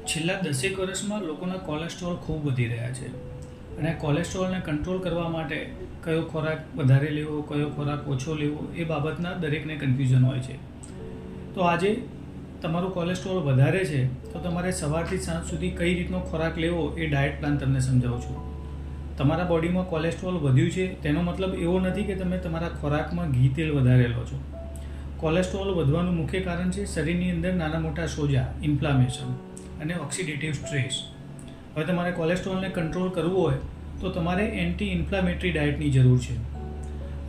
છેલ્લા 10 વર્ષમાં લોકોના કોલેસ્ટ્રોલ ખૂબ વધી રહ્યા છે અને કોલેસ્ટ્રોલને કંટ્રોલ કરવા માટે કયો ખોરાક વધારે લેવો, કયો ખોરાક ઓછો લેવો એ બાબતના દરેકને કન્ફ્યુઝન હોય છે. તો આજે તમારું કોલેસ્ટ્રોલ વધારે છે તો તમારે સવારથી સાંજ સુધી કઈ રીતનો ખોરાક લેવો એ ડાયટ પ્લાન તમને સમજાવું છું. તમારા બોડીમાં કોલેસ્ટ્રોલ વધ્યું છે તેનો મતલબ એવો નથી કે તમે તમારા ખોરાકમાં ઘી તેલ વધારે લો છો. કોલેસ્ટ્રોલ વધવાનું મુખ્ય કારણ છે શરીરની અંદર નાના મોટા સોજા, ઇન્ફ્લામેશન અને ઓક્સિડેટિવ સ્ટ્રેસ. હવે તમારે કોલેસ્ટ્રોલને કંટ્રોલ કરવું હોય તો તમારે એન્ટી ઇન્ફ્લામેટરી ડાયટની જરૂર છે.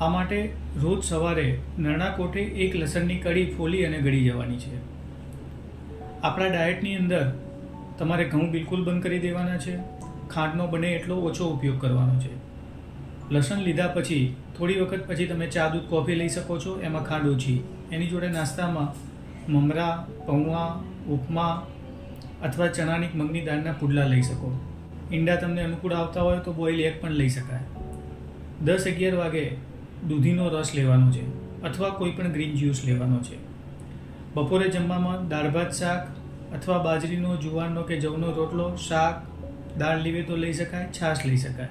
આ માટે રોજ સવારે નરણા કોઠે એક લસણની કળી ફોલી અને ગળી જવાની છે. આપણા ડાયટની અંદર તમારે ઘઉં બિલકુલ બંધ કરી દેવાના છે. ખાંડનો બને એટલો ઓછો ઉપયોગ કરવાનો છે. લસણ લીધા પછી થોડી વખત પછી તમે ચા, દૂધ, કોફી લઈ શકો છો, એમાં ખાંડ ઓછી. એની જોડે નાસ્તામાં મમરા, પૌવા, ઉપમા અથવા ચણાની મગની દાળના પુડલા લઈ શકો. ઈંડા તમને અનુકૂળ આવતા હોય તો બોઇલ એગ પણ લઈ શકાય. 10-11 વાગે દૂધીનો રસ લેવાનો છે અથવા કોઈ પણ ગ્રીન જ્યુસ લેવાનો છે. બપોરે જમવામાં દાળ ભાત, શાક અથવા બાજરીનો, જુવારનો કે જવનો રોટલો, શાક, દાળ લેવી તો લઈ શકાય, છાશ લઈ શકાય.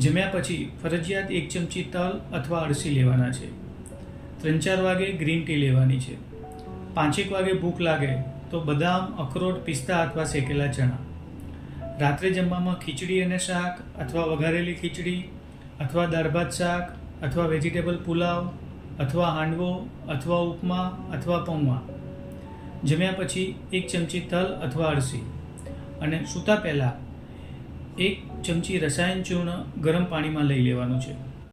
જમ્યા પછી ફરજિયાત 1 ચમચી તલ અથવા અળસી લેવાના છે. 3-4 વાગે ગ્રીન ટી લેવાની છે. 5-1 વાગે ભૂખ લાગે તો બદામ, અખરોટ, પિસ્તા અથવા શેકેલા ચણા. રાત્રે જમવામાં ખીચડી અને શાક અથવા વઘારેલી ખીચડી અથવા દાળ ભાત, શાક અથવા વેજીટેબલ પુલાવ અથવા હાંડવો અથવા ઉપમા અથવા પૌવા. જમ્યા પછી 1 ચમચી તલ અથવા અળસી અને સૂતા પહેલાં 1 ચમચી રસાયણ ચૂર્ણ ગરમ પાણીમાં લઈ લેવાનું છે.